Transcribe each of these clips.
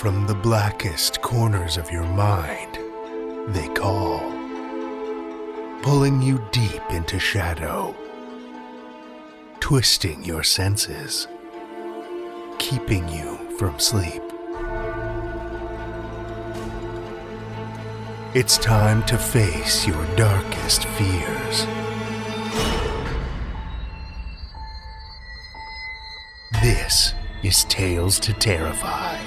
from the blackest corners of your mind, they call, pulling you deep into shadow, twisting your senses, keeping you from sleep. It's time to face your darkest fears. This is Tales to Terrify.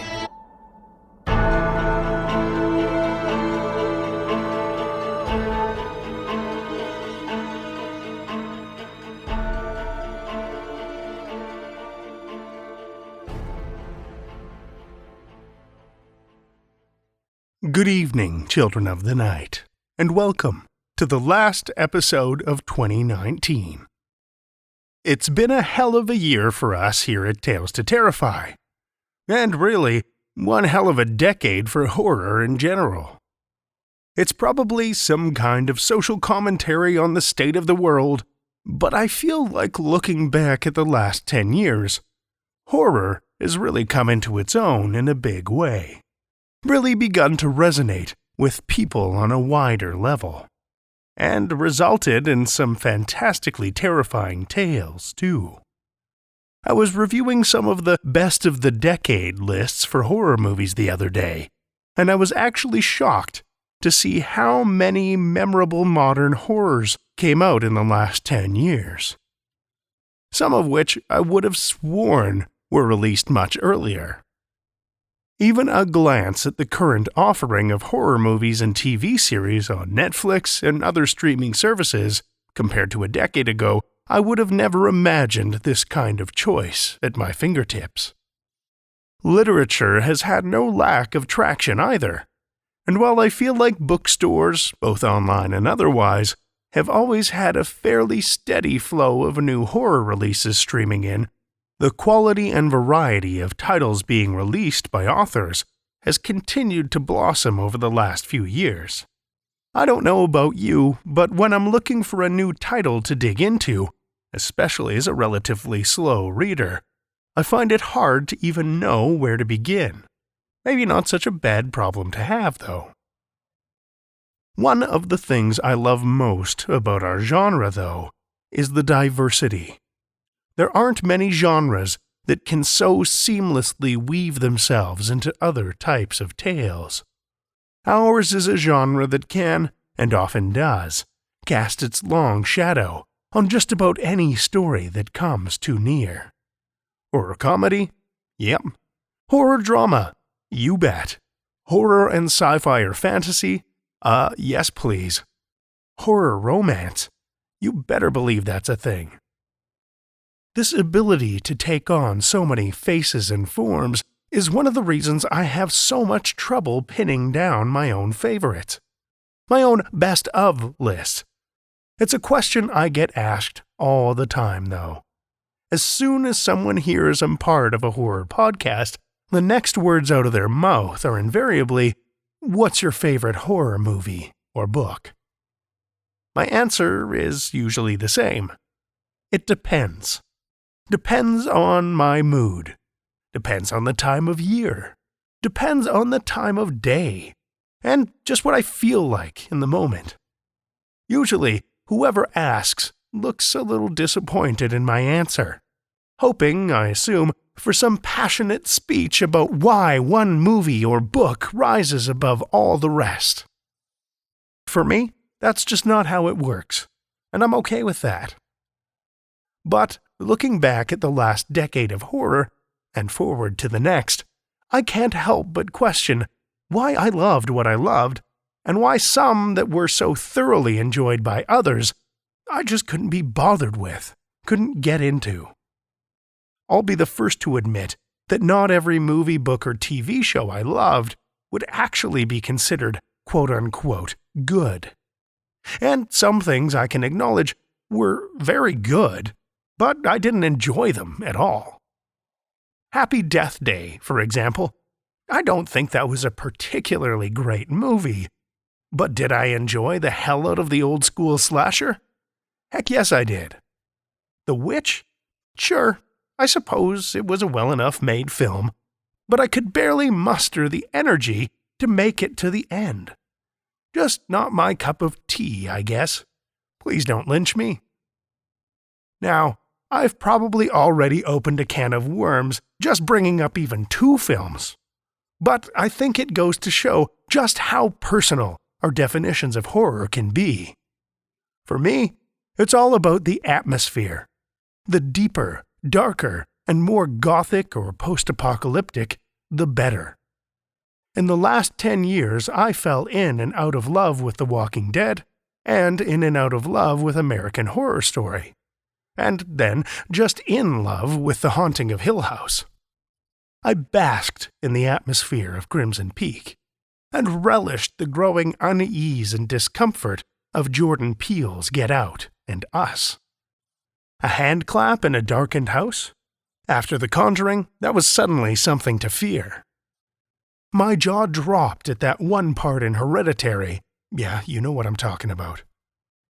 Good evening, children of the night, and welcome to the last episode of 2019. It's been a hell of a year for us here at Tales to Terrify, and really, one hell of a decade for horror in general. It's probably some kind of social commentary on the state of the world, but I feel like looking back at the last 10 years, horror has really come into its own in a big way. Really begun to resonate with people on a wider level, and resulted in some fantastically terrifying tales, too. I was reviewing some of the best of the decade lists for horror movies the other day, and I was actually shocked to see how many memorable modern horrors came out in the last 10 years. Some of which I would have sworn were released much earlier. Even a glance at the current offering of horror movies and TV series on Netflix and other streaming services, compared to a decade ago, I would have never imagined this kind of choice at my fingertips. Literature has had no lack of traction either, and while I feel like bookstores, both online and otherwise, have always had a fairly steady flow of new horror releases streaming in, the quality and variety of titles being released by authors has continued to blossom over the last few years. I don't know about you, but when I'm looking for a new title to dig into, especially as a relatively slow reader, I find it hard to even know where to begin. Maybe not such a bad problem to have, though. One of the things I love most about our genre, though, is the diversity. There aren't many genres that can so seamlessly weave themselves into other types of tales. Ours is a genre that can, and often does, cast its long shadow on just about any story that comes too near. Horror comedy? Yep. Horror drama? You bet. Horror and sci-fi or fantasy? Yes please. Horror romance? You better believe that's a thing. This ability to take on so many faces and forms is one of the reasons I have so much trouble pinning down my own favorites. My own best of list. It's a question I get asked all the time, though. As soon as someone hears I'm part of a horror podcast, the next words out of their mouth are invariably, "What's your favorite horror movie or book?" My answer is usually the same. It depends. Depends on my mood. Depends on the time of year. Depends on the time of day. And just what I feel like in the moment. Usually, whoever asks looks a little disappointed in my answer, hoping, I assume, for some passionate speech about why one movie or book rises above all the rest. For me, that's just not how it works, and I'm okay with that. But looking back at the last decade of horror, and forward to the next, I can't help but question why I loved what I loved, and why some that were so thoroughly enjoyed by others, I just couldn't be bothered with, couldn't get into. I'll be the first to admit that not every movie, book, or TV show I loved would actually be considered quote-unquote good. And some things I can acknowledge were very good, but I didn't enjoy them at all. Happy Death Day, for example. I don't think that was a particularly great movie, but did I enjoy the hell out of the old school slasher? Heck yes I did. The Witch? Sure, I suppose it was a well enough made film, but I could barely muster the energy to make it to the end. Just not my cup of tea, I guess. Please don't lynch me. Now, I've probably already opened a can of worms just bringing up even 2 films. But I think it goes to show just how personal our definitions of horror can be. For me, it's all about the atmosphere. The deeper, darker, and more gothic or post-apocalyptic, the better. In the last 10 years, I fell in and out of love with The Walking Dead, and in and out of love with American Horror Story, and then just in love with The Haunting of Hill House. I basked in the atmosphere of Crimson Peak, and relished the growing unease and discomfort of Jordan Peele's Get Out and Us. A hand clap in a darkened house? After The Conjuring, that was suddenly something to fear. My jaw dropped at that one part in Hereditary. Yeah, you know what I'm talking about.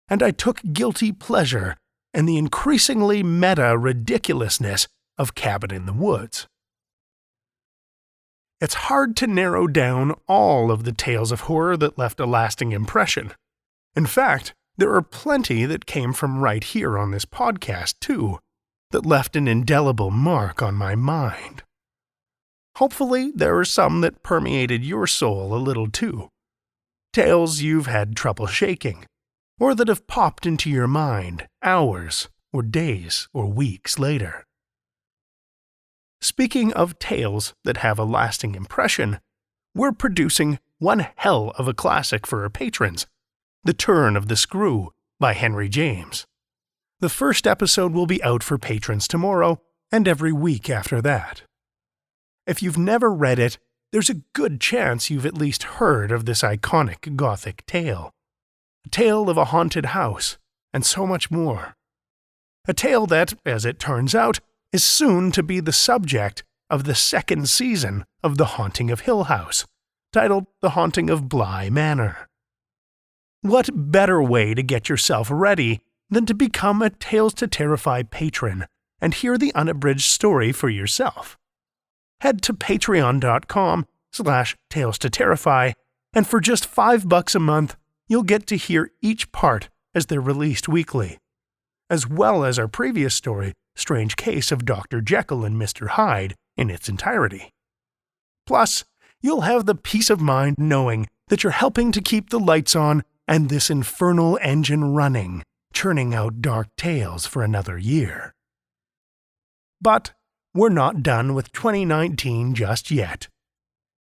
And I took guilty pleasure in the increasingly meta ridiculousness of Cabin in the Woods. It's hard to narrow down all of the tales of horror that left a lasting impression. In fact, there are plenty that came from right here on this podcast, too, that left an indelible mark on my mind. Hopefully, there are some that permeated your soul a little, too. Tales you've had trouble shaking, or that have popped into your mind hours, or days, or weeks later. Speaking of tales that have a lasting impression, we're producing one hell of a classic for our patrons, The Turn of the Screw by Henry James. The first episode will be out for patrons tomorrow, and every week after that. If you've never read it, there's a good chance you've at least heard of this iconic Gothic tale. A tale of a haunted house, and so much more. A tale that, as it turns out, is soon to be the subject of the 2nd season of The Haunting of Hill House, titled The Haunting of Bly Manor. What better way to get yourself ready than to become a Tales to Terrify patron and hear the unabridged story for yourself? Head to patreon.com/Tales to Terrify, and for just $5 a month, you'll get to hear each part as they're released weekly, as well as our previous story, Strange Case of Dr. Jekyll and Mr. Hyde, in its entirety. Plus, you'll have the peace of mind knowing that you're helping to keep the lights on and this infernal engine running, churning out dark tales for another year. But we're not done with 2019 just yet.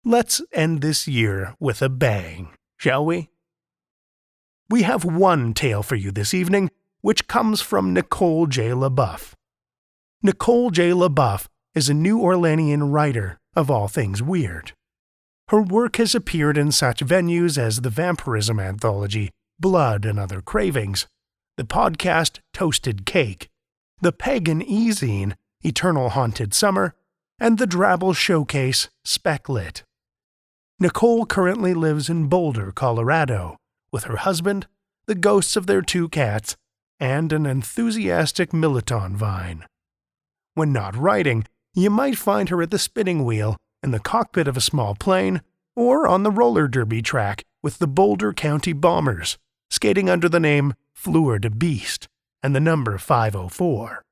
Let's end this year with a bang, shall we? We have one tale for you this evening, which comes from Nicole J. LeBoeuf. Nicole J. LeBoeuf is a New Orleanian writer of all things weird. Her work has appeared in such venues as the vampirism anthology Blood and Other Cravings, the podcast Toasted Cake, the pagan e-zine Eternal Haunted Summer, and the drabble showcase Specklit. Nicole currently lives in Boulder, Colorado, with her husband, the ghosts of their 2 cats, and an enthusiastic Militon vine. When not writing, you might find her at the spinning wheel, in the cockpit of a small plane, or on the roller derby track with the Boulder County Bombers, skating under the name Fleur de Beast and the number 504.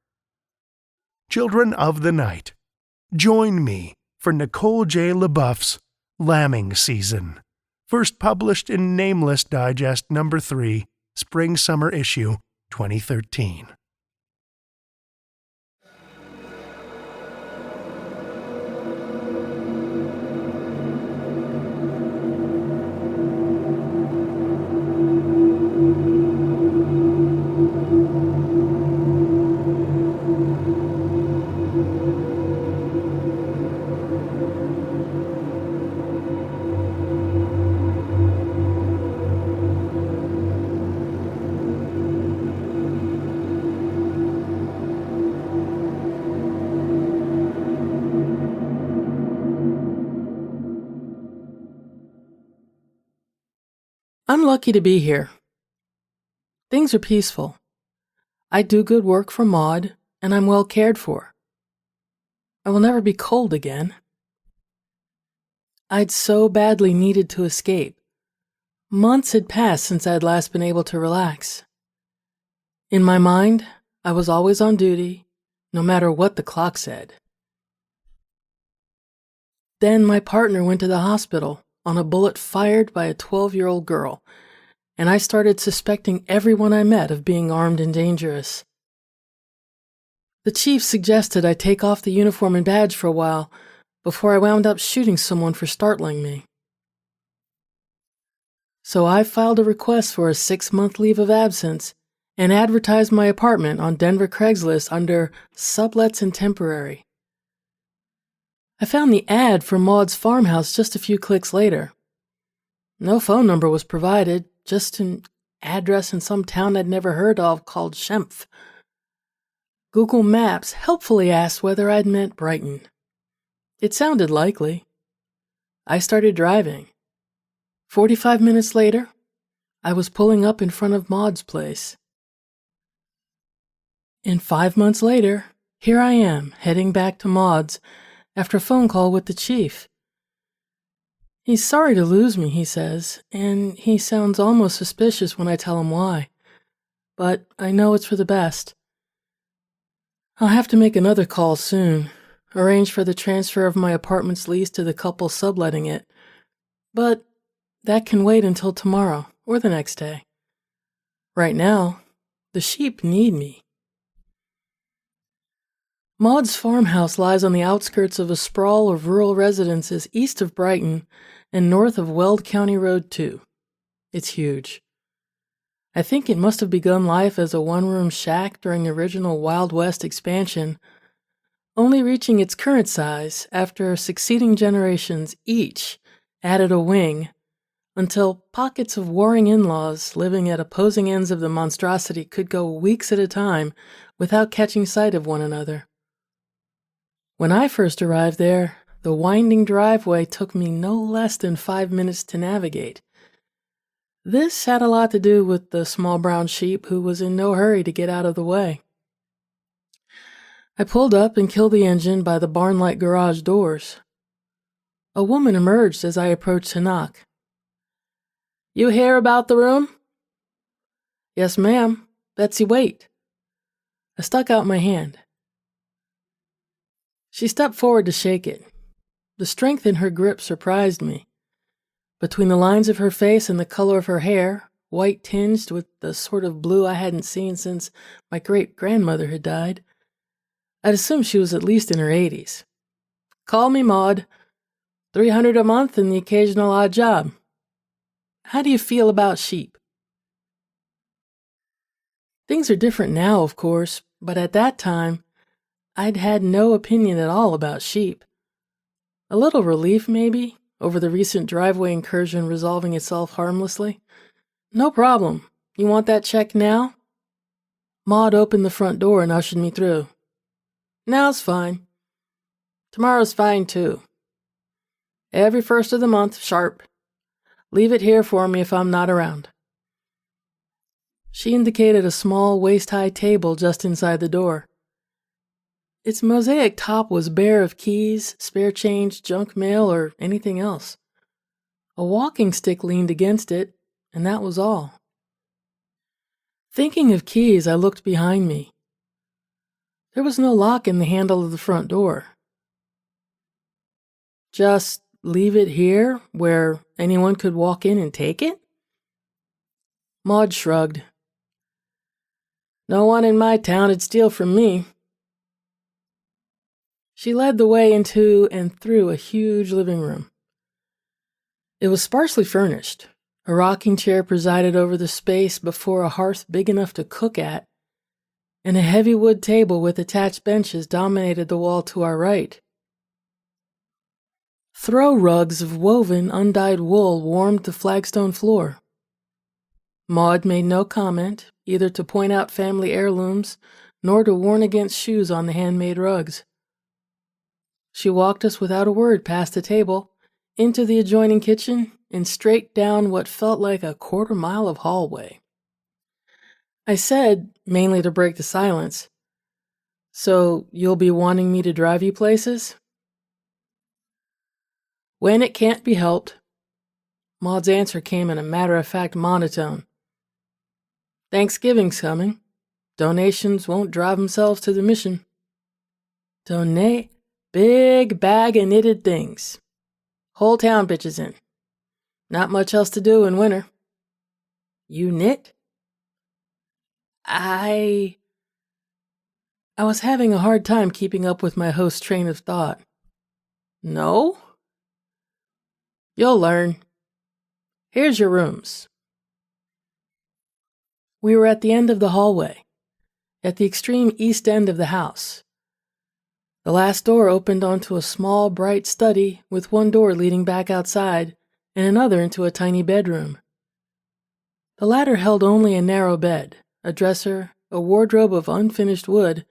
Children of the Night, join me for Nicole J. LeBoeuf's Lambing Season, first published in Nameless Digest No. 3, Spring-Summer Issue 2013. I'm lucky to be here. Things are peaceful. I do good work for Maud, and I'm well cared for. I will never be cold again. I'd so badly needed to escape. Months had passed since I'd last been able to relax. In my mind, I was always on duty, no matter what the clock said. Then my partner went to the hospital on a bullet fired by a 12-year-old girl, and I started suspecting everyone I met of being armed and dangerous. The chief suggested I take off the uniform and badge for a while before I wound up shooting someone for startling me. So I filed a request for a 6-month leave of absence and advertised my apartment on Denver Craigslist under Sublets and Temporary. I found the ad for Maud's farmhouse just a few clicks later. No phone number was provided, just an address in some town I'd never heard of called Shempf. Google Maps helpfully asked whether I'd meant Brighton. It sounded likely. I started driving. 45 minutes later, I was pulling up in front of Maud's place. And 5 months later, here I am, heading back to Maud's after a phone call with the chief. He's sorry to lose me, he says, and he sounds almost suspicious when I tell him why. But I know it's for the best. I'll have to make another call soon, arrange for the transfer of my apartment's lease to the couple subletting it. But that can wait until tomorrow or the next day. Right now, the sheep need me. Maud's farmhouse lies on the outskirts of a sprawl of rural residences east of Brighton and north of Weld County Road 2. It's huge. I think it must have begun life as a one-room shack during the original Wild West expansion, only reaching its current size after succeeding generations each added a wing, until pockets of warring in-laws living at opposing ends of the monstrosity could go weeks at a time without catching sight of one another. When I first arrived there, the winding driveway took me no less than 5 minutes to navigate. This had a lot to do with the small brown sheep who was in no hurry to get out of the way. I pulled up and killed the engine by the barn-like garage doors. A woman emerged as I approached to knock. "You hear about the room?" "Yes, ma'am. Betsy, wait." I stuck out my hand. She stepped forward to shake it. The strength in her grip surprised me. Between the lines of her face and the color of her hair, white tinged with the sort of blue I hadn't seen since my great-grandmother had died, I'd assumed she was at least in her 80s. "Call me Maud. 300 a month and the occasional odd job. How do you feel about sheep?" Things are different now, of course, but at that time, I'd had no opinion at all about sheep. A little relief, maybe, over the recent driveway incursion resolving itself harmlessly. "No problem. You want that check now?" Maud opened the front door and ushered me through. "Now's fine. Tomorrow's fine, too. Every first of the month, sharp. Leave it here for me if I'm not around." She indicated a small waist-high table just inside the door. Its mosaic top was bare of keys, spare change, junk mail, or anything else. A walking stick leaned against it, and that was all. Thinking of keys, I looked behind me. There was no lock in the handle of the front door. "Just leave it here, where anyone could walk in and take it?" Maud shrugged. "No one in my town would steal from me." She led the way into and through a huge living room. It was sparsely furnished. A rocking chair presided over the space before a hearth big enough to cook at, and a heavy wood table with attached benches dominated the wall to our right. Throw rugs of woven, undyed wool warmed the flagstone floor. Maud made no comment, either to point out family heirlooms, nor to warn against shoes on the handmade rugs. She walked us without a word past the table, into the adjoining kitchen, and straight down what felt like a quarter-mile of hallway. I said, mainly to break the silence, "So you'll be wanting me to drive you places?" When it can't be helped. Maud's answer came in a matter-of-fact monotone. Thanksgiving's coming. Donations won't drive themselves to the mission. Donate big bag of knitted things. Whole town pitches in. Not much else to do in winter. You knit? I was having a hard time keeping up with my host's train of thought. No? You'll learn. Here's your rooms. We were at the end of the hallway, at the extreme east end of the house. The last door opened onto a small, bright study with one door leading back outside and another into a tiny bedroom. The latter held only a narrow bed, a dresser, a wardrobe of unfinished wood,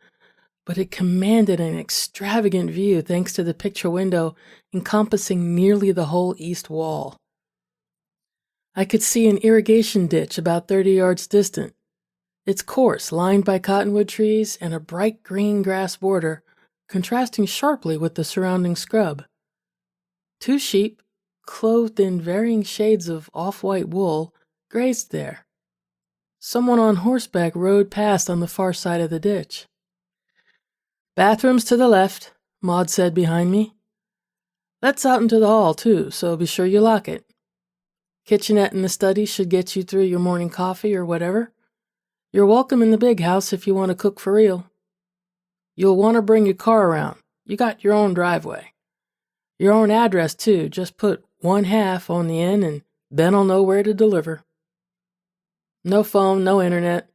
but it commanded an extravagant view thanks to the picture window encompassing nearly the whole east wall. I could see an irrigation ditch about 30 yards distant, its course lined by cottonwood trees and a bright green grass border, contrasting sharply with the surrounding scrub. 2 sheep, clothed in varying shades of off-white wool, grazed there. Someone on horseback rode past on the far side of the ditch. Bathrooms to the left, Maud said behind me. That's out into the hall, too, so be sure you lock it. Kitchenette in the study should get you through your morning coffee or whatever. You're welcome in the big house if you want to cook for real. You'll want to bring your car around. You got your own driveway. Your own address, too. Just put 1/2 on the end and Ben will know where to deliver. No phone, no internet.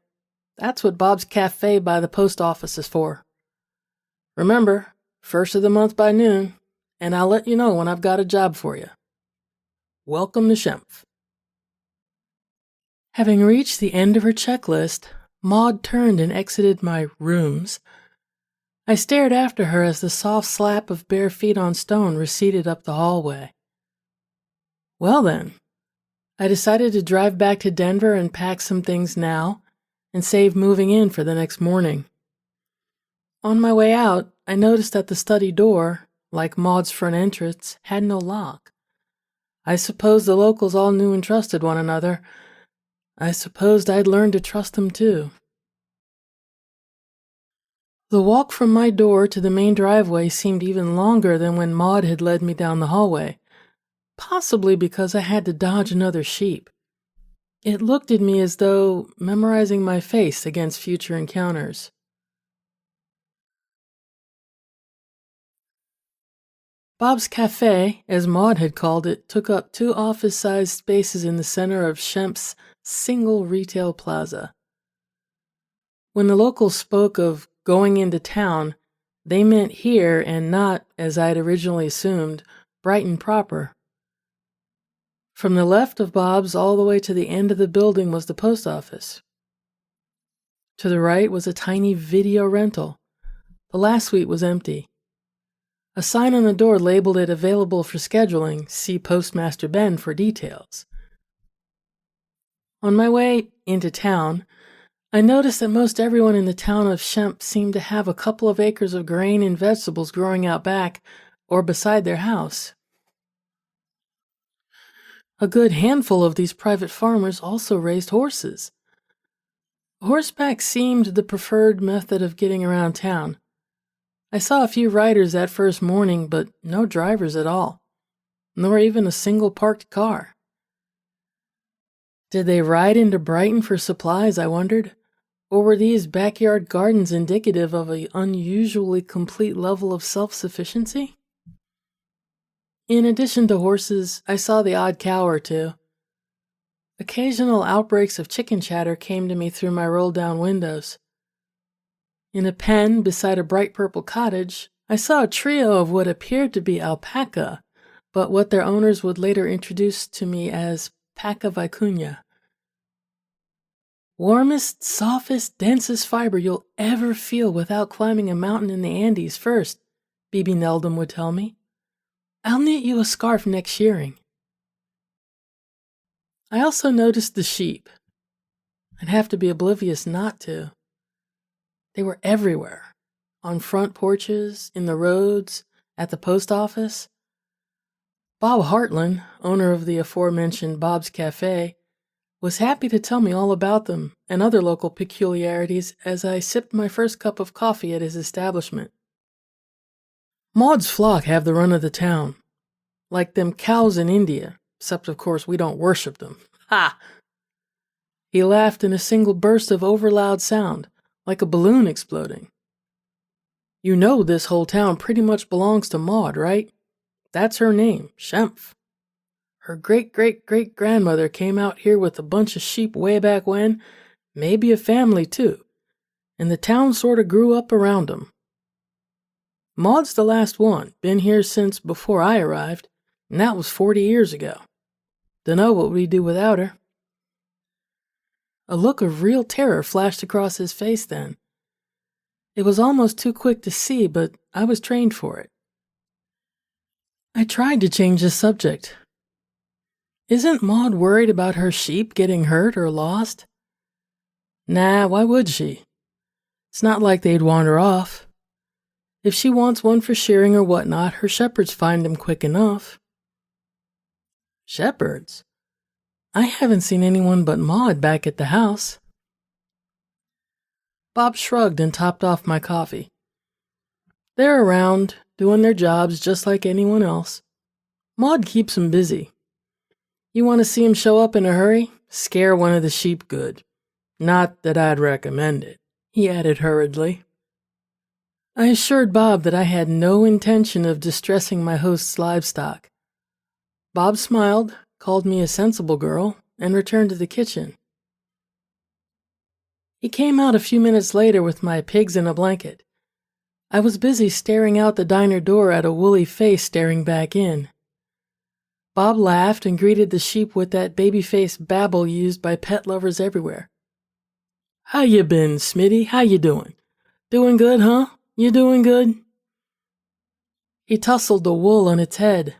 That's what Bob's Cafe by the post office is for. Remember, 1st of the month by noon, and I'll let you know when I've got a job for you. Welcome to Shempf. Having reached the end of her checklist, Maud turned and exited my rooms. I stared after her as the soft slap of bare feet on stone receded up the hallway. Well then, I decided to drive back to Denver and pack some things now and save moving in for the next morning. On my way out, I noticed that the study door, like Maud's front entrance, had no lock. I supposed the locals all knew and trusted one another. I supposed I'd learned to trust them too. The walk from my door to the main driveway seemed even longer than when Maud had led me down the hallway, possibly because I had to dodge another sheep. It looked at me as though memorizing my face against future encounters. Bob's Cafe, as Maud had called it, took up 2 office-sized spaces in the center of Shempf's single retail plaza. When the locals spoke of going into town, they meant here and not, as I'd originally assumed, Brighton proper. From the left of Bob's all the way to the end of the building was the post office. To the right was a tiny video rental. The last suite was empty. A sign on the door labeled it available for scheduling. See Postmaster Ben for details. On my way into town, I noticed that most everyone in the town of Shempf seemed to have a couple of acres of grain and vegetables growing out back or beside their house. A good handful of these private farmers also raised horses. Horseback seemed the preferred method of getting around town. I saw a few riders that first morning, but no drivers at all, nor even a single parked car. Did they ride into Brighton for supplies, I wondered, or were these backyard gardens indicative of an unusually complete level of self-sufficiency? In addition to horses, I saw the odd cow or two. Occasional outbreaks of chicken chatter came to me through my rolled-down windows. In a pen beside a bright purple cottage, I saw a trio of what appeared to be alpaca, but what their owners would later introduce to me as paca vicuña. Warmest, softest, densest fiber you'll ever feel without climbing a mountain in the Andes first, Bibi Neldum would tell me. I'll knit you a scarf next shearing. I also noticed the sheep. I'd have to be oblivious not to. They were everywhere, on front porches, in the roads, at the post office. Bob Hartland, owner of the aforementioned Bob's Cafe, was happy to tell me all about them and other local peculiarities as I sipped my first cup of coffee at his establishment. Maud's flock have the run of the town, like them cows in India, except of course we don't worship them. Ha! He laughed in a single burst of overloud sound, like a balloon exploding. You know this whole town pretty much belongs to Maud, right? That's her name, Shempf. Her great-great-great-grandmother came out here with a bunch of sheep way back when, maybe a family too, and the town sort of grew up around 'em. Maud's the last one, been here since before I arrived, and that was 40 years ago. Dunno what we'd do without her. A look of real terror flashed across his face then. It was almost too quick to see, but I was trained for it. I tried to change the subject. Isn't Maud worried about her sheep getting hurt or lost? Nah, why would she? It's not like they'd wander off. If she wants one for shearing or whatnot, her shepherds find them quick enough. Shepherds? I haven't seen anyone but Maud back at the house. Bob shrugged and topped off my coffee. They're around, doing their jobs just like anyone else. Maud keeps 'em busy. You want to see 'em show up in a hurry? Scare one of the sheep good. Not that I'd recommend it, he added hurriedly. I assured Bob that I had no intention of distressing my host's livestock. Bob smiled, called me a sensible girl, and returned to the kitchen. He came out a few minutes later with my pigs in a blanket. I was busy staring out the diner door at a woolly face staring back in. Bob laughed and greeted the sheep with that baby-faced babble used by pet lovers everywhere. How you been, Smitty? How you doing? Doing good, huh? You doing good? He tousled the wool on its head.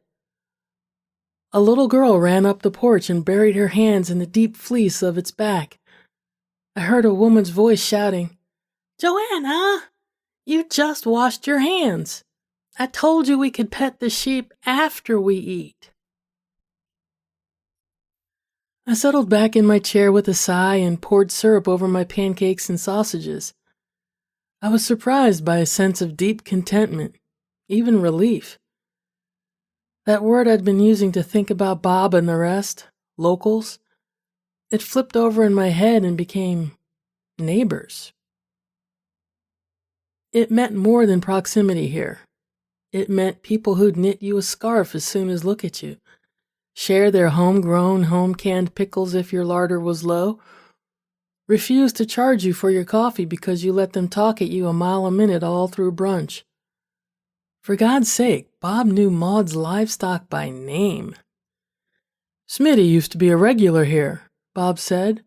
A little girl ran up the porch and buried her hands in the deep fleece of its back. I heard a woman's voice shouting, Joanna, you just washed your hands. I told you we could pet the sheep after we eat. I settled back in my chair with a sigh and poured syrup over my pancakes and sausages. I was surprised by a sense of deep contentment, even relief. That word I'd been using to think about Bob and the rest, locals, it flipped over in my head and became neighbors. It meant more than proximity here. It meant people who'd knit you a scarf as soon as look at you, share their homegrown, home-canned pickles if your larder was low, refuse to charge you for your coffee because you let them talk at you a mile a minute all through brunch. For God's sake, Bob knew Maud's livestock by name. Smitty used to be a regular here, Bob said,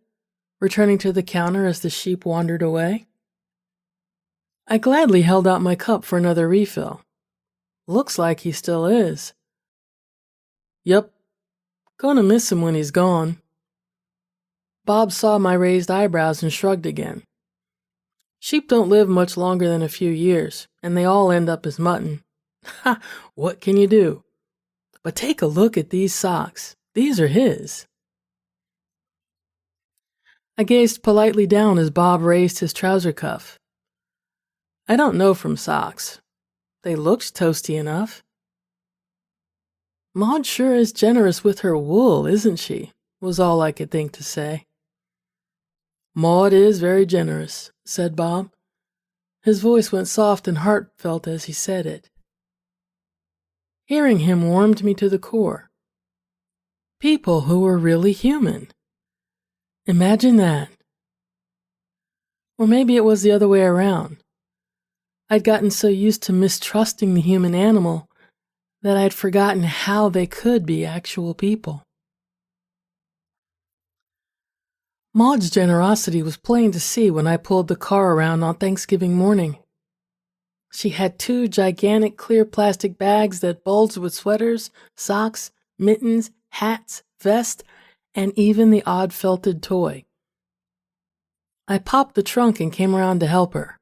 returning to the counter as the sheep wandered away. I gladly held out my cup for another refill. Looks like he still is. Yup, gonna miss him when he's gone. Bob saw my raised eyebrows and shrugged again. Sheep don't live much longer than a few years, and they all end up as mutton. Ha! What can you do? But take a look at these socks. These are his. I gazed politely down as Bob raised his trouser cuff. I don't know from socks. They looked toasty enough. Maud sure is generous with her wool, isn't she? Was all I could think to say. Maud is very generous, said Bob. His voice went soft and heartfelt as he said it. Hearing him warmed me to the core. People who were really human. Imagine that. Or maybe it was the other way around. I'd gotten so used to mistrusting the human animal that I'd forgotten how they could be actual people. Maud's generosity was plain to see when I pulled the car around on Thanksgiving morning. She had 2 gigantic clear plastic bags that bulged with sweaters, socks, mittens, hats, vests, and even the odd felted toy. I popped the trunk and came around to help her.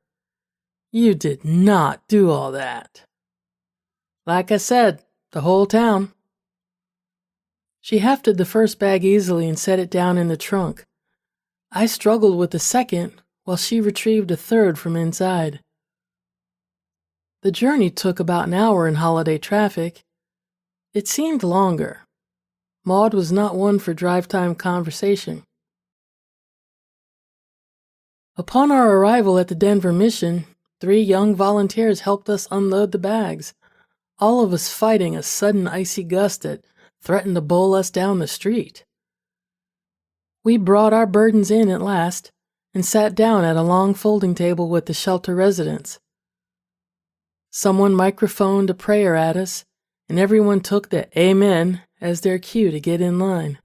You did not do all that. Like I said, the whole town. She hefted the first bag easily and set it down in the trunk. I struggled with the second while she retrieved a third from inside. The journey took about an hour in holiday traffic. It seemed longer. Maud was not one for drive-time conversation. Upon our arrival at the Denver mission, 3 young volunteers helped us unload the bags, all of us fighting a sudden icy gust that threatened to bowl us down the street. We brought our burdens in at last and sat down at a long folding table with the shelter residents. Someone microphoned a prayer at us, and everyone took the Amen as their cue to get in line.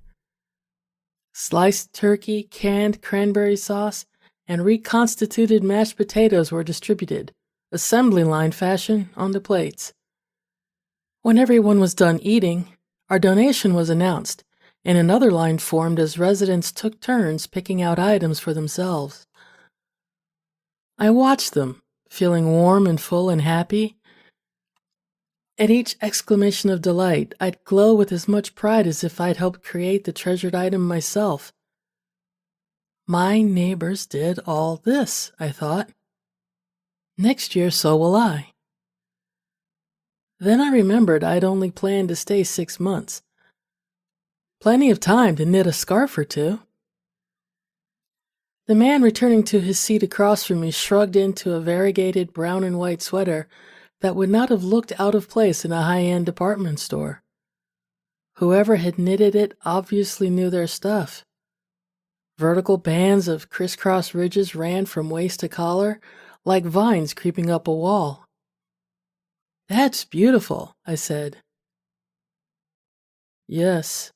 Sliced turkey, canned cranberry sauce, and reconstituted mashed potatoes were distributed, assembly line fashion, on the plates. When everyone was done eating, our donation was announced, and another line formed as residents took turns picking out items for themselves. I watched them, feeling warm and full and happy. At each exclamation of delight, I'd glow with as much pride as if I'd helped create the treasured item myself. My neighbors did all this, I thought. Next year, so will I. Then I remembered I'd only planned to stay 6 months. Plenty of time to knit a scarf or 2. The man returning to his seat across from me shrugged into a variegated brown and white sweater that would not have looked out of place in a high-end department store. Whoever had knitted it obviously knew their stuff. Vertical bands of crisscross ridges ran from waist to collar, like vines creeping up a wall. "That's beautiful," I said. "Yes,"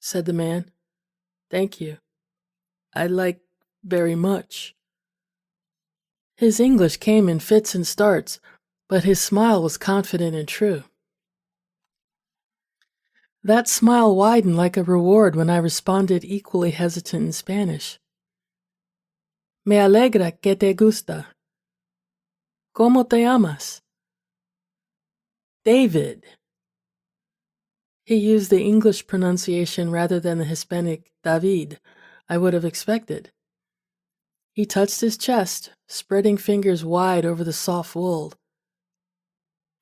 said the man. "Thank you. I like very much." His English came in fits and starts, but his smile was confident and true. That smile widened like a reward when I responded equally hesitant in Spanish. "Me alegra que te gusta. ¿Cómo te llamas?" "David." He used the English pronunciation rather than the Hispanic David I would have expected. He touched his chest, spreading fingers wide over the soft wool.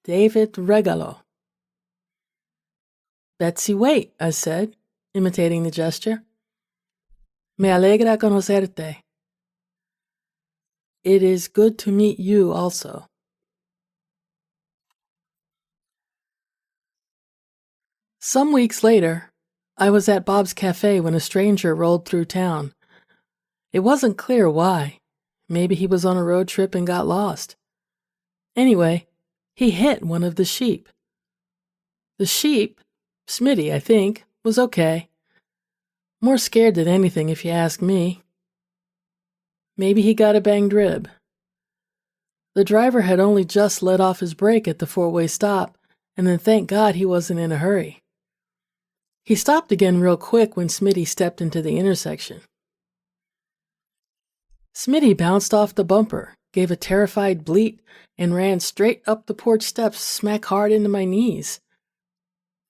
"David Regalo." "Betsy Waite," I said, imitating the gesture. "Me alegra conocerte." "It is good to meet you also." Some weeks later, I was at Bob's Cafe when a stranger rolled through town. It wasn't clear why. Maybe he was on a road trip and got lost. Anyway, he hit one of the sheep. The sheep, Smitty, I think, was okay. More scared than anything, if you ask me. Maybe he got a banged rib. The driver had only just let off his brake at the 4-way stop, and then thank God he wasn't in a hurry. He stopped again real quick when Smitty stepped into the intersection. Smitty bounced off the bumper, gave a terrified bleat, and ran straight up the porch steps smack hard into my knees.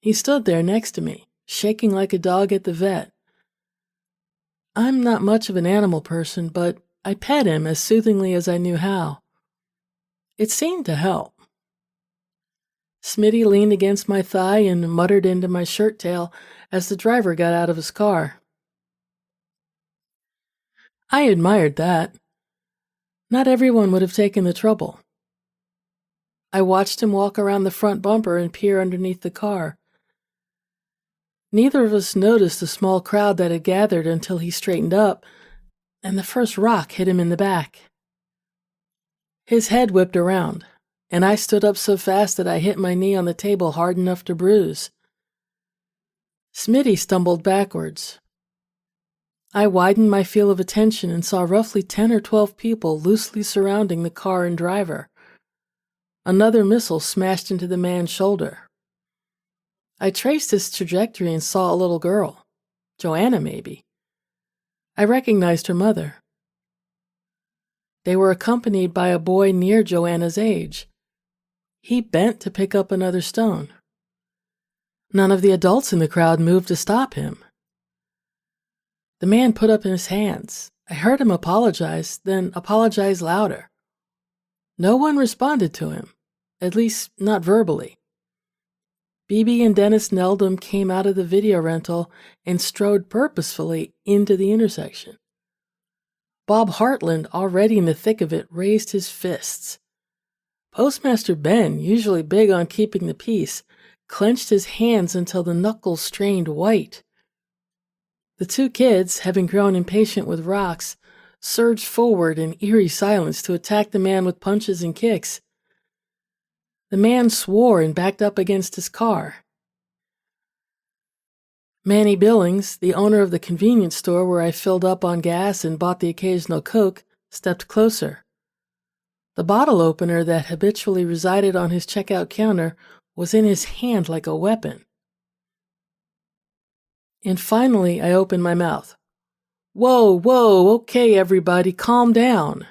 He stood there next to me, shaking like a dog at the vet. I'm not much of an animal person, but I pet him as soothingly as I knew how. It seemed to help. Smitty leaned against my thigh and muttered into my shirt tail as the driver got out of his car. I admired that. Not everyone would have taken the trouble. I watched him walk around the front bumper and peer underneath the car. Neither of us noticed the small crowd that had gathered until he straightened up, and the first rock hit him in the back. His head whipped around, and I stood up so fast that I hit my knee on the table hard enough to bruise. Smitty stumbled backwards. I widened my field of attention and saw roughly 10 or 12 people loosely surrounding the car and driver. Another missile smashed into the man's shoulder. I traced its trajectory and saw a little girl. Joanna, maybe. I recognized her mother. They were accompanied by a boy near Joanna's age. He bent to pick up another stone. None of the adults in the crowd moved to stop him. The man put up his hands. I heard him apologize, then apologize louder. No one responded to him, at least not verbally. BB and Dennis Neldham came out of the video rental and strode purposefully into the intersection. Bob Hartland, already in the thick of it, raised his fists. Postmaster Ben, usually big on keeping the peace, clenched his hands until the knuckles strained white. The two kids, having grown impatient with rocks, surged forward in eerie silence to attack the man with punches and kicks. The man swore and backed up against his car. Manny Billings, the owner of the convenience store where I filled up on gas and bought the occasional Coke, stepped closer. The bottle opener that habitually resided on his checkout counter was in his hand like a weapon. And finally, I opened my mouth. Whoa, okay, everybody, calm down.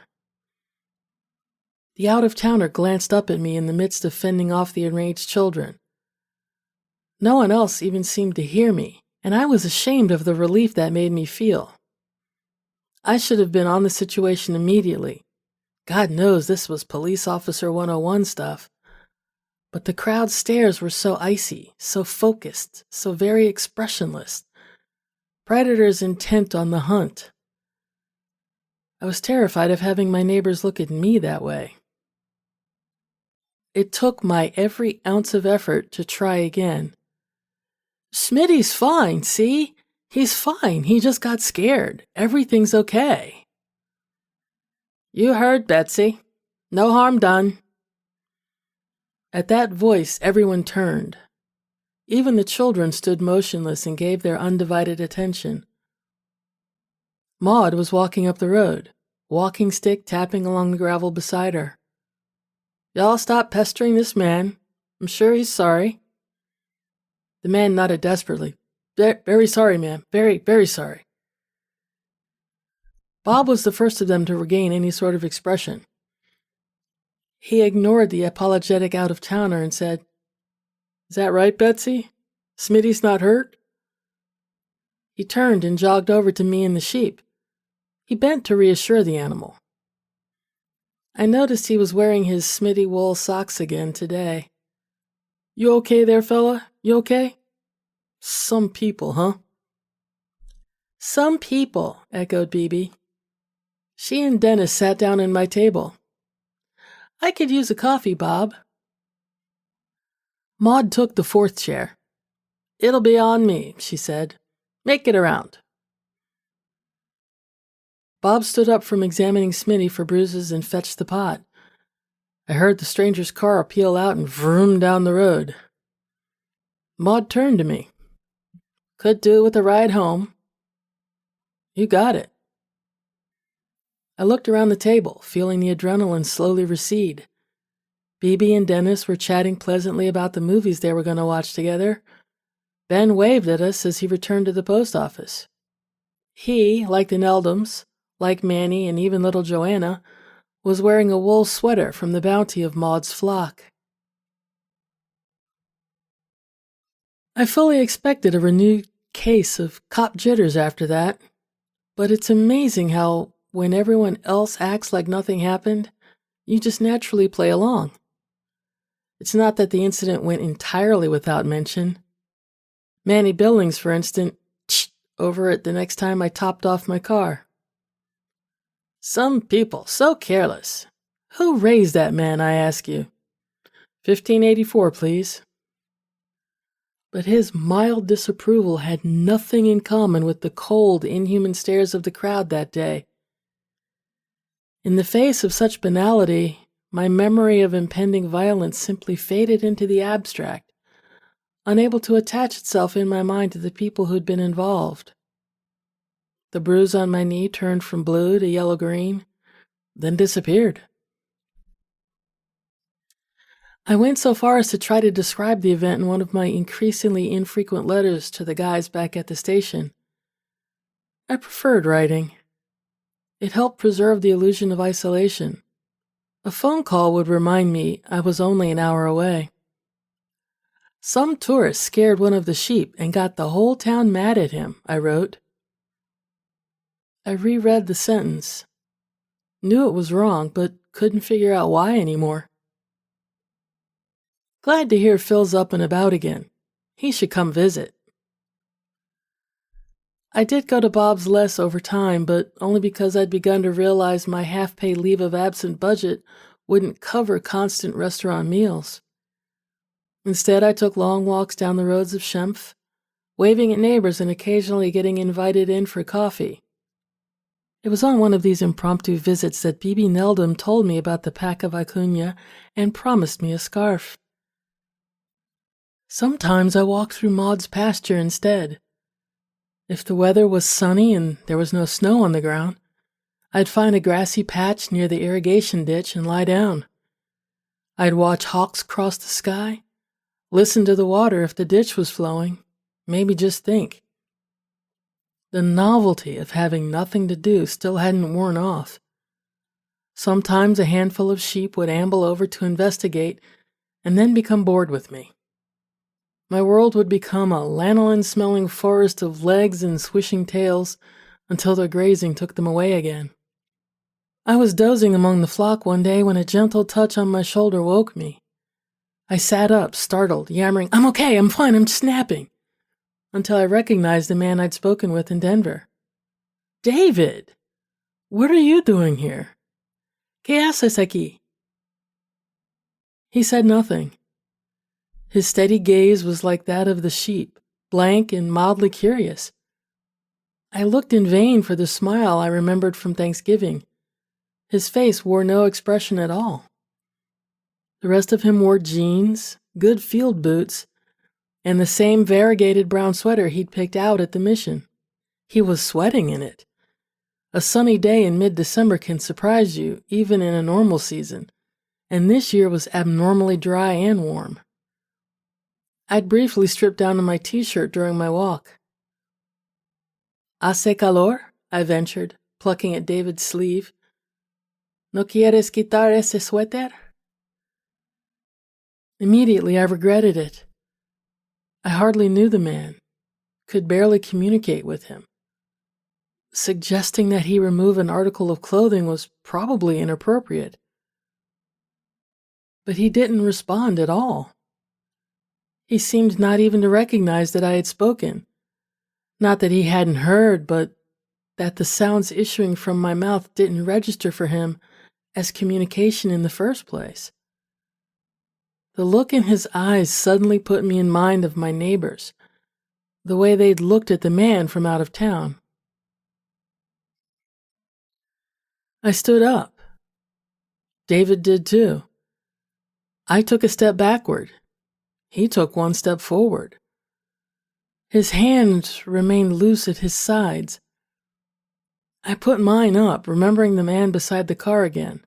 The out-of-towner glanced up at me in the midst of fending off the enraged children. No one else even seemed to hear me, and I was ashamed of the relief that made me feel. I should have been on the situation immediately. God knows this was Police Officer 101 stuff. But the crowd's stares were so icy, so focused, so very expressionless. Predators intent on the hunt. I was terrified of having my neighbors look at me that way. It took my every ounce of effort to try again. Smitty's fine, see? He's fine. He just got scared. Everything's okay. You heard, Betsy. No harm done. At that voice, everyone turned. Even the children stood motionless and gave their undivided attention. Maud was walking up the road, walking stick tapping along the gravel beside her. Y'all stop pestering this man. I'm sure he's sorry. The man nodded desperately. Very sorry, ma'am. Very, very sorry. Bob was the first of them to regain any sort of expression. He ignored the apologetic out-of-towner and said, Is that right, Betsy? Smitty's not hurt? He turned and jogged over to me and the sheep. He bent to reassure the animal. I noticed he was wearing his Smitty wool socks again today. You okay there, fella? You okay? Some people, huh? Some people, echoed BB. She and Dennis sat down at my table. I could use a coffee, Bob. Maud took the fourth chair. It'll be on me, she said. Make it around. Bob stood up from examining Smitty for bruises and fetched the pot. I heard the stranger's car peel out and vroom down the road. Maud turned to me. Could do with a ride home. You got it. I looked around the table, feeling the adrenaline slowly recede. BB and Dennis were chatting pleasantly about the movies they were going to watch together. Ben waved at us as he returned to the post office. He, like the Neldhams, like Manny and even little Joanna, was wearing a wool sweater from the bounty of Maud's flock. I fully expected a renewed case of cop jitters after that, but it's amazing how, when everyone else acts like nothing happened, you just naturally play along. It's not that the incident went entirely without mention. Manny Billings, for instance, over it the next time I topped off my car. Some people, so careless. Who raised that man, I ask you? 1584, please. But his mild disapproval had nothing in common with the cold, inhuman stares of the crowd that day. In the face of such banality, my memory of impending violence simply faded into the abstract, unable to attach itself in my mind to the people who'd been involved. The bruise on my knee turned from blue to yellow-green, then disappeared. I went so far as to try to describe the event in one of my increasingly infrequent letters to the guys back at the station. I preferred writing. It helped preserve the illusion of isolation. A phone call would remind me I was only an hour away. Some tourist scared one of the sheep and got the whole town mad at him, I wrote. I reread the sentence. Knew it was wrong, but couldn't figure out why anymore. Glad to hear Phil's up and about again. He should come visit. I did go to Bob's less over time, but only because I'd begun to realize my half-pay leave of absence budget wouldn't cover constant restaurant meals. Instead, I took long walks down the roads of Shempf, waving at neighbors and occasionally getting invited in for coffee. It was on one of these impromptu visits that Bibi Neldum told me about the pack of Acuna and promised me a scarf. Sometimes I walked through Maud's pasture instead. If the weather was sunny and there was no snow on the ground, I'd find a grassy patch near the irrigation ditch and lie down. I'd watch hawks cross the sky, listen to the water if the ditch was flowing, maybe just think. The novelty of having nothing to do still hadn't worn off. Sometimes a handful of sheep would amble over to investigate and then become bored with me. My world would become a lanolin-smelling forest of legs and swishing tails until their grazing took them away again. I was dozing among the flock one day when a gentle touch on my shoulder woke me. I sat up, startled, yammering, "I'm okay, I'm fine, I'm just napping," until I recognized the man I'd spoken with in Denver. "David! What are you doing here? ¿Qué haces aquí?" He said nothing. His steady gaze was like that of the sheep, blank and mildly curious. I looked in vain for the smile I remembered from Thanksgiving. His face wore no expression at all. The rest of him wore jeans, good field boots, and the same variegated brown sweater he'd picked out at the mission. He was sweating in it. A sunny day in mid-December can surprise you, even in a normal season, and this year was abnormally dry and warm. I'd briefly stripped down to my t-shirt during my walk. "Hace calor?" I ventured, plucking at David's sleeve. "No quieres quitar ese suéter?" Immediately I regretted it. I hardly knew the man, could barely communicate with him. Suggesting that he remove an article of clothing was probably inappropriate. But he didn't respond at all. He seemed not even to recognize that I had spoken. Not that he hadn't heard, but that the sounds issuing from my mouth didn't register for him as communication in the first place. The look in his eyes suddenly put me in mind of my neighbors, the way they'd looked at the man from out of town. I stood up. David did too. I took a step backward. He took one step forward. His hands remained loose at his sides. I put mine up, remembering the man beside the car again.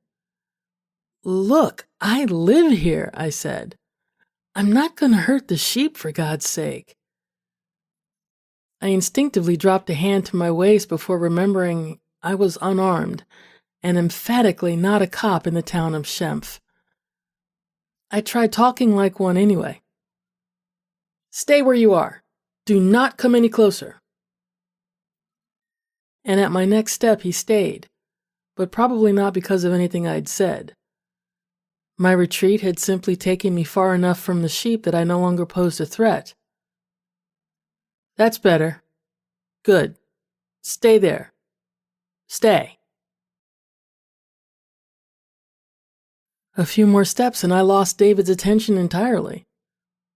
"Look, I live here," I said. "I'm not going to hurt the sheep, for God's sake." I instinctively dropped a hand to my waist before remembering I was unarmed and emphatically not a cop in the town of Shempf. I tried talking like one anyway. "Stay where you are. Do not come any closer." And at my next step he stayed, but probably not because of anything I'd said. My retreat had simply taken me far enough from the sheep that I no longer posed a threat. "That's better. Good. Stay there. Stay." A few more steps and I lost David's attention entirely.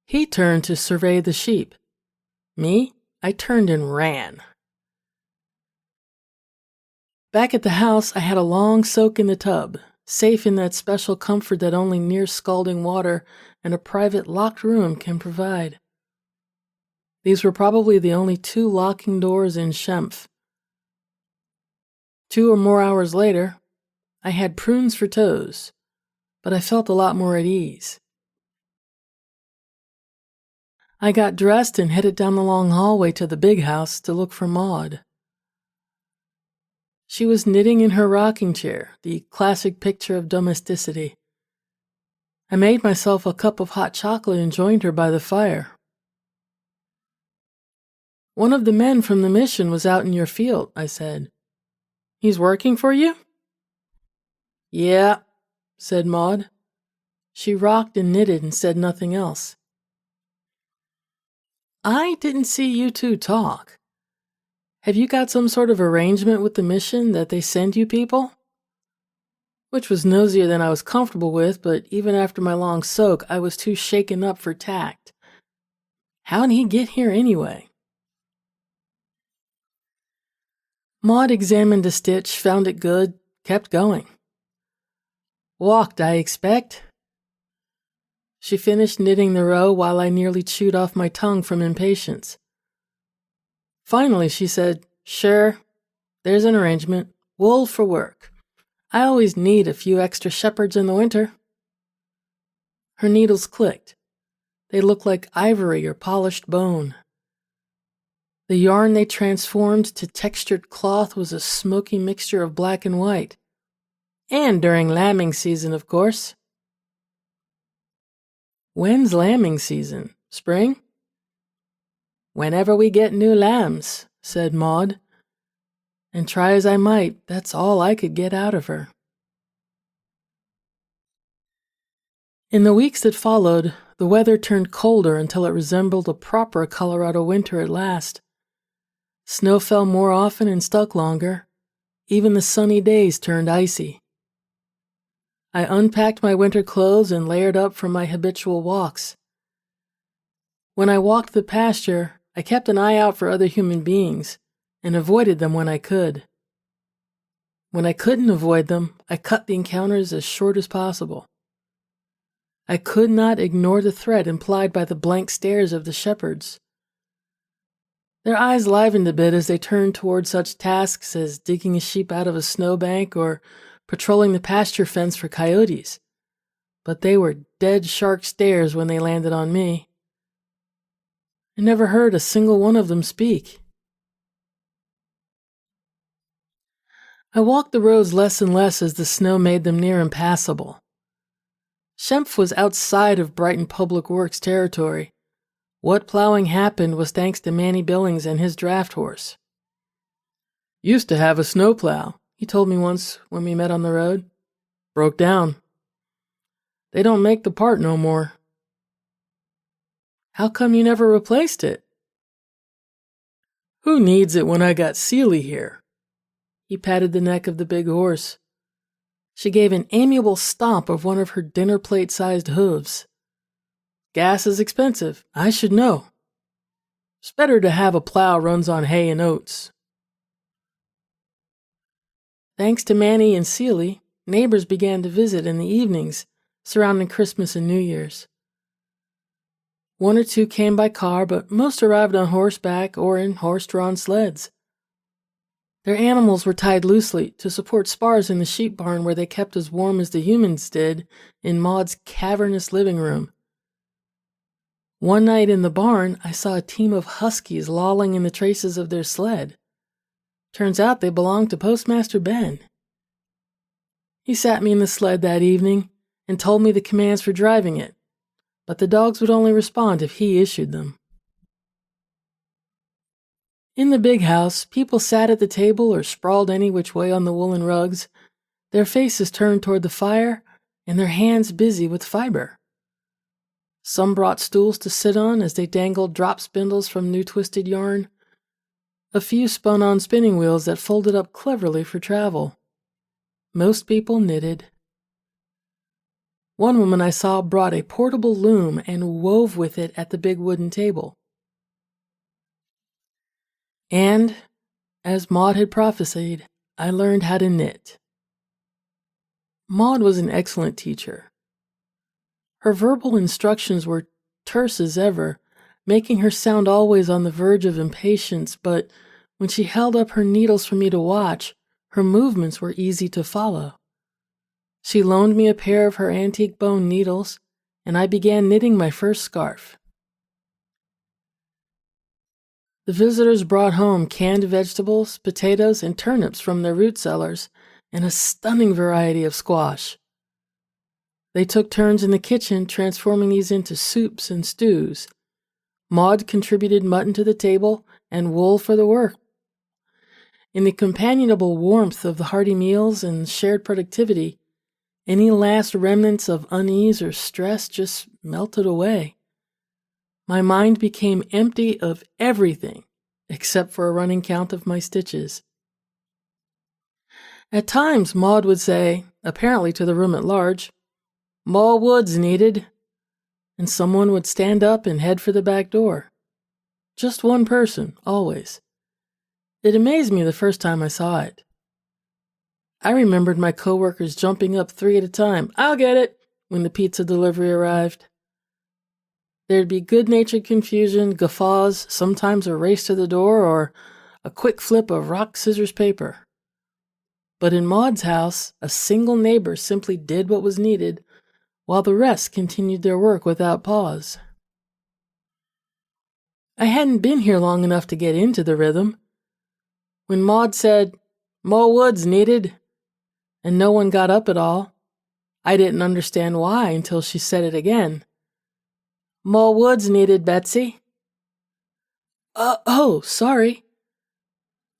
He turned to survey the sheep. Me, I turned and ran. Back at the house, I had a long soak in the tub, safe in that special comfort that only near scalding water and a private locked room can provide. These were probably the only 2 locking doors in Shempf. 2 or more hours later, I had prunes for toes, but I felt a lot more at ease. I got dressed and headed down the long hallway to the big house to look for Maud. She was knitting in her rocking chair, the classic picture of domesticity. I made myself a cup of hot chocolate and joined her by the fire. "One of the men from the mission was out in your field," I said. "He's working for you?" "Yeah," said Maud. She rocked and knitted and said nothing else. "I didn't see you two talk. Have you got some sort of arrangement with the mission that they send you people?" Which was nosier than I was comfortable with, but even after my long soak, I was too shaken up for tact. How'd he get here anyway? Maud examined a stitch, found it good, kept going. "Walked, I expect." She finished knitting the row while I nearly chewed off my tongue from impatience. Finally, she said, "Sure, there's an arrangement. Wool for work. I always need a few extra shepherds in the winter." Her needles clicked. They looked like ivory or polished bone. The yarn they transformed to textured cloth was a smoky mixture of black and white. And during lambing season, of course. "When's lambing season? Spring?" "Whenever we get new lambs," said Maud. And try as I might, that's all I could get out of her. In the weeks that followed, the weather turned colder until it resembled a proper Colorado winter at last. Snow fell more often and stuck longer. Even the sunny days turned icy. I unpacked my winter clothes and layered up for my habitual walks. When I walked the pasture, I kept an eye out for other human beings and avoided them when I could. When I couldn't avoid them, I cut the encounters as short as possible. I could not ignore the threat implied by the blank stares of the shepherds. Their eyes livened a bit as they turned toward such tasks as digging a sheep out of a snowbank or patrolling the pasture fence for coyotes, but they were dead shark stares when they landed on me. I never heard a single one of them speak. I walked the roads less and less as the snow made them near impassable. Shempf was outside of Brighton Public Works territory. What plowing happened was thanks to Manny Billings and his draft horse. "Used to have a snowplow," he told me once when we met on the road. "Broke down. They don't make the part no more." "How come you never replaced it?" "Who needs it when I got Seely here?" He patted the neck of the big horse. She gave an amiable stomp of one of her dinner plate-sized hooves. "Gas is expensive. I should know. It's better to have a plow runs on hay and oats." Thanks to Manny and Seely, neighbors began to visit in the evenings surrounding Christmas and New Year's. One or two came by car, but most arrived on horseback or in horse-drawn sleds. Their animals were tied loosely to support spars in the sheep barn where they kept as warm as the humans did in Maud's cavernous living room. One night in the barn, I saw a team of huskies lolling in the traces of their sled. Turns out they belonged to Postmaster Ben. He sat me in the sled that evening and told me the commands for driving it, but the dogs would only respond if he issued them. In the big house, people sat at the table or sprawled any which way on the woolen rugs, their faces turned toward the fire and their hands busy with fiber. Some brought stools to sit on as they dangled drop spindles from new twisted yarn. A few spun on spinning wheels that folded up cleverly for travel. Most people knitted. One woman I saw brought a portable loom and wove with it at the big wooden table. And, as Maud had prophesied, I learned how to knit. Maud was an excellent teacher. Her verbal instructions were terse as ever, making her sound always on the verge of impatience, but when she held up her needles for me to watch, her movements were easy to follow. She loaned me a pair of her antique bone needles, and I began knitting my first scarf. The visitors brought home canned vegetables, potatoes, and turnips from their root cellars, and a stunning variety of squash. They took turns in the kitchen transforming these into soups and stews. Maud contributed mutton to the table and wool for the work. In the companionable warmth of the hearty meals and shared productivity, any last remnants of unease or stress just melted away. My mind became empty of everything except for a running count of my stitches. At times, Maud would say, apparently to the room at large, "More wood's needed," and someone would stand up and head for the back door. Just one person, always. It amazed me the first time I saw it. I remembered my coworkers jumping up 3 at a time, "I'll get it," when the pizza delivery arrived. There'd be good-natured confusion, guffaws, sometimes a race to the door, or a quick flip of rock, scissors, paper. But in Maud's house, a single neighbor simply did what was needed, while the rest continued their work without pause. I hadn't been here long enough to get into the rhythm. When Maud said, "More wood's needed," and no one got up at all, I didn't understand why until she said it again. "More wood's needed, Betsy." Oh, sorry."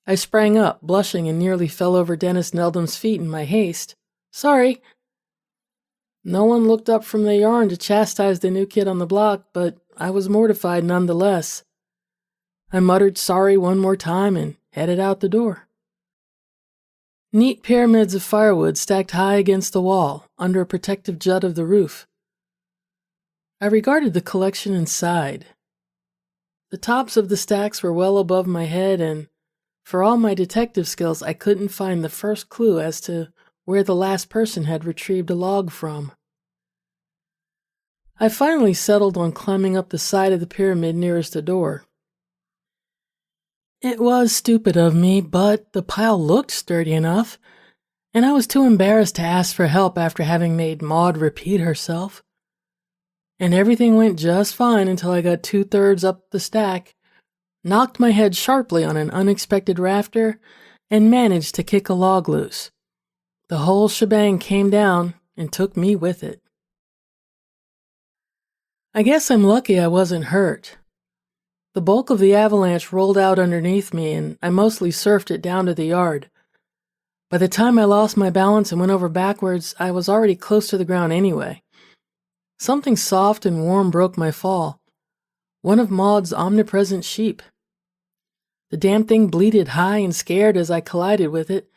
I sprang up, blushing, and nearly fell over Dennis Neldham's feet in my haste. "Sorry." No one looked up from the yarn to chastise the new kid on the block, but I was mortified nonetheless. I muttered sorry one more time and headed out the door. Neat pyramids of firewood stacked high against the wall, under a protective jut of the roof. I regarded the collection and sighed. The tops of the stacks were well above my head, and for all my detective skills, I couldn't find the first clue as to where the last person had retrieved a log from. I finally settled on climbing up the side of the pyramid nearest the door. It was stupid of me, but the pile looked sturdy enough, and I was too embarrassed to ask for help after having made Maud repeat herself. And everything went just fine until I got 2/3 up the stack, knocked my head sharply on an unexpected rafter, and managed to kick a log loose. The whole shebang came down and took me with it. I guess I'm lucky I wasn't hurt. The bulk of the avalanche rolled out underneath me, and I mostly surfed it down to the yard. By the time I lost my balance and went over backwards, I was already close to the ground anyway. Something soft and warm broke my fall. One of Maud's omnipresent sheep. The damn thing bleated high and scared as I collided with it.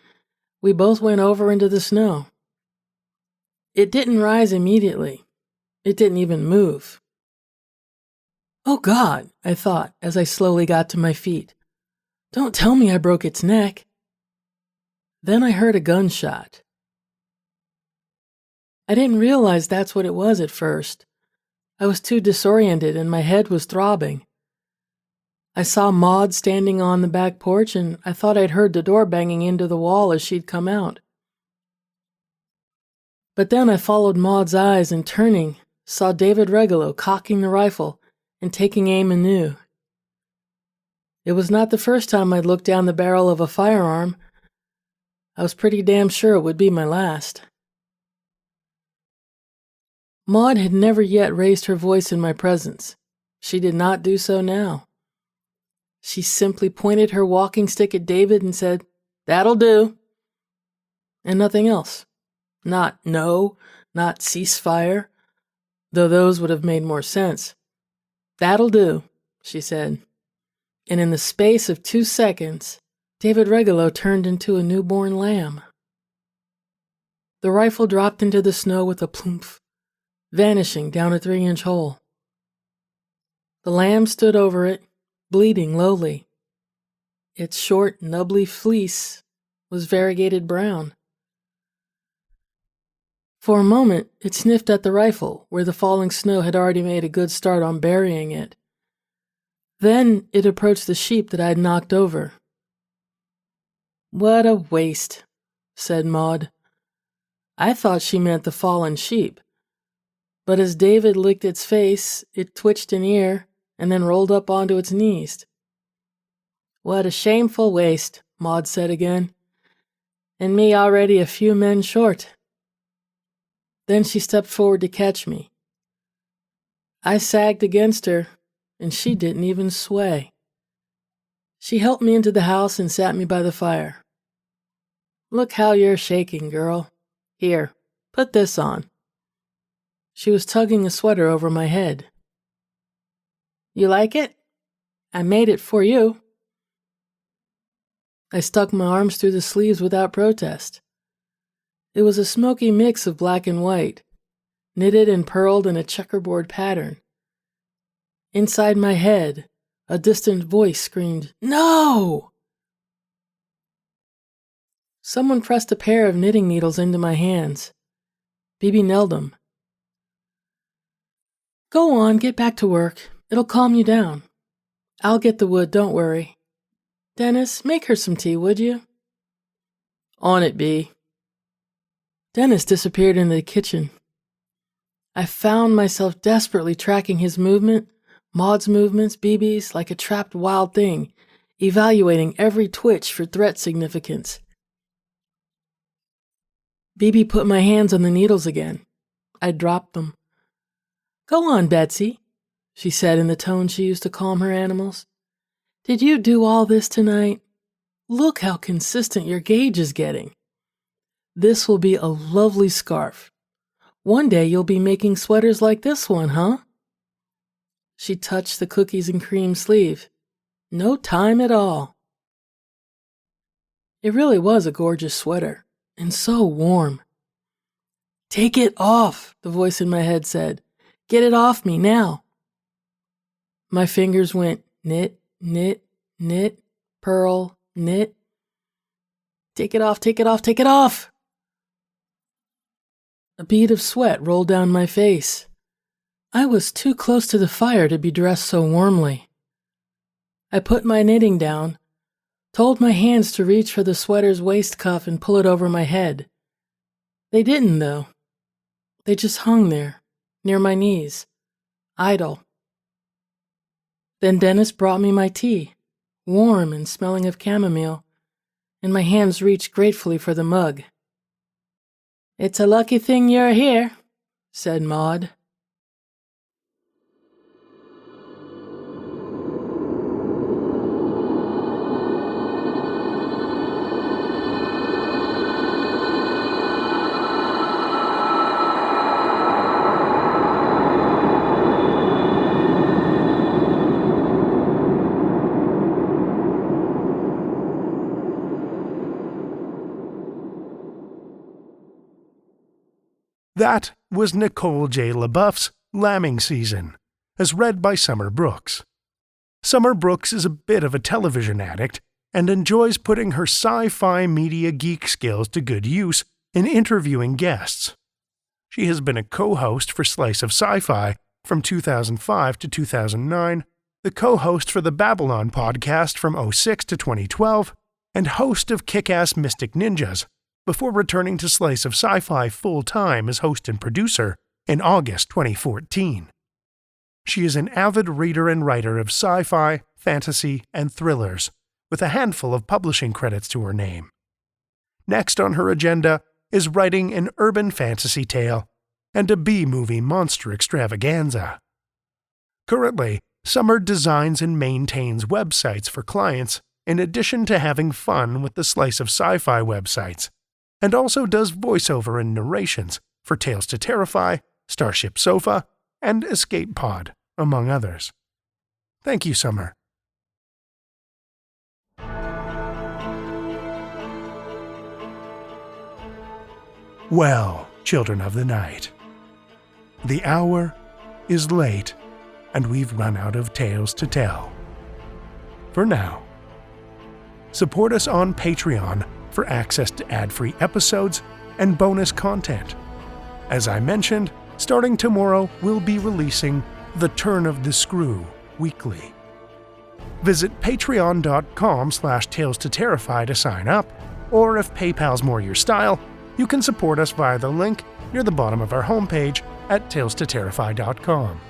We both went over into the snow. It didn't rise immediately. It didn't even move. "Oh God," I thought as I slowly got to my feet. "Don't tell me I broke its neck." Then I heard a gunshot. I didn't realize that's what it was at first. I was too disoriented and my head was throbbing. I saw Maud standing on the back porch and I thought I'd heard the door banging into the wall as she'd come out. But then I followed Maud's eyes and turning, saw David Regolo cocking the rifle and taking aim anew. It was not the first time I'd looked down the barrel of a firearm. I was pretty damn sure it would be my last. Maud had never yet raised her voice in my presence. She did not do so now. She simply pointed her walking stick at David and said, "That'll do." And nothing else. Not no, not ceasefire, though those would have made more sense. "That'll do," she said. And in the space of 2 seconds, David Regolo turned into a newborn lamb. The rifle dropped into the snow with a ploomp, vanishing down a 3-inch hole. The lamb stood over it, bleeding lowly. Its short, nubbly fleece was variegated brown. For a moment, it sniffed at the rifle, where the falling snow had already made a good start on burying it. Then it approached the sheep that I had knocked over. "What a waste," said Maud. I thought she meant the fallen sheep, but as David licked its face, it twitched an ear and then rolled up onto its knees. "What a shameful waste," Maud said again. "And me already a few men short." Then she stepped forward to catch me. I sagged against her, and she didn't even sway. She helped me into the house and sat me by the fire. "Look how you're shaking, girl. Here, put this on." She was tugging a sweater over my head. "You like it? I made it for you." I stuck my arms through the sleeves without protest. It was a smoky mix of black and white, knitted and purled in a checkerboard pattern. Inside my head, a distant voice screamed, "No!" Someone pressed a pair of knitting needles into my hands. Bibi knelt them. "Go on, get back to work. It'll calm you down. I'll get the wood, don't worry. Dennis, make her some tea, would you?" "On it, Bee." Dennis disappeared into the kitchen. I found myself desperately tracking his movement, Maud's movements, Bibi's, like a trapped wild thing, evaluating every twitch for threat significance. Bibi put my hands on the needles again. I dropped them. "Go on, Betsy," she said in the tone she used to calm her animals. "Did you do all this tonight? Look how consistent your gauge is getting. This will be a lovely scarf. One day you'll be making sweaters like this one, huh?" She touched the cookies and cream sleeve. "No time at all." It really was a gorgeous sweater, and so warm. "Take it off," the voice in my head said. "Get it off me now." My fingers went knit, knit, knit, purl, knit. "Take it off, take it off, take it off!" A bead of sweat rolled down my face. I was too close to the fire to be dressed so warmly. I put my knitting down, told my hands to reach for the sweater's waist cuff and pull it over my head. They didn't, though. They just hung there, near my knees, idle. Then Dennis brought me my tea, warm and smelling of chamomile, and my hands reached gratefully for the mug. "It's a lucky thing you're here," said Maud. That was Nicole J. LeBoeuf's Lambing Season, as read by Summer Brooks. Summer Brooks is a bit of a television addict and enjoys putting her sci-fi media geek skills to good use in interviewing guests. She has been a co-host for Slice of Sci-Fi from 2005 to 2009, the co-host for the Babylon podcast from 2006 to 2012, and host of Kick-Ass Mystic Ninjas, before returning to Slice of Sci-Fi full-time as host and producer in August 2014. She is an avid reader and writer of sci-fi, fantasy, and thrillers, with a handful of publishing credits to her name. Next on her agenda is writing an urban fantasy tale and a B-movie monster extravaganza. Currently, Summer designs and maintains websites for clients in addition to having fun with the Slice of Sci-Fi websites, and also does voiceover and narrations for Tales to Terrify, Starship Sofa, and Escape Pod, among others. Thank you, Summer. Well, children of the night, the hour is late, and we've run out of tales to tell. For now. Support us on Patreon for access to ad-free episodes and bonus content. As I mentioned, starting tomorrow, we'll be releasing The Turn of the Screw weekly. Visit patreon.com/Tales to Terrify to sign up, or if PayPal's more your style, you can support us via the link near the bottom of our homepage at talestoterrify.com.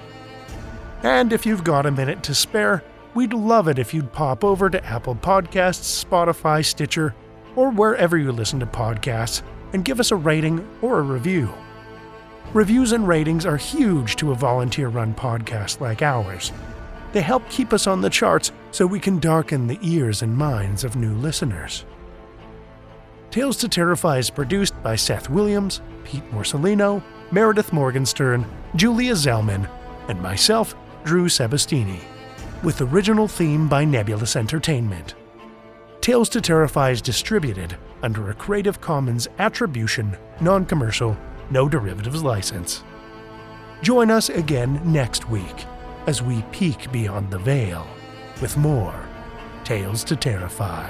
And if you've got a minute to spare, we'd love it if you'd pop over to Apple Podcasts, Spotify, Stitcher, or wherever you listen to podcasts, and give us a rating or a review. Reviews and ratings are huge to a volunteer-run podcast like ours. They help keep us on the charts so we can darken the ears and minds of new listeners. Tales to Terrify is produced by Seth Williams, Pete Morcellino, Meredith Morgenstern, Julia Zellman, and myself, Drew Sebastini, with original theme by Nebulous Entertainment. Tales to Terrify is distributed under a Creative Commons Attribution, Non-Commercial, No Derivatives license. Join us again next week as we peek beyond the veil with more Tales to Terrify.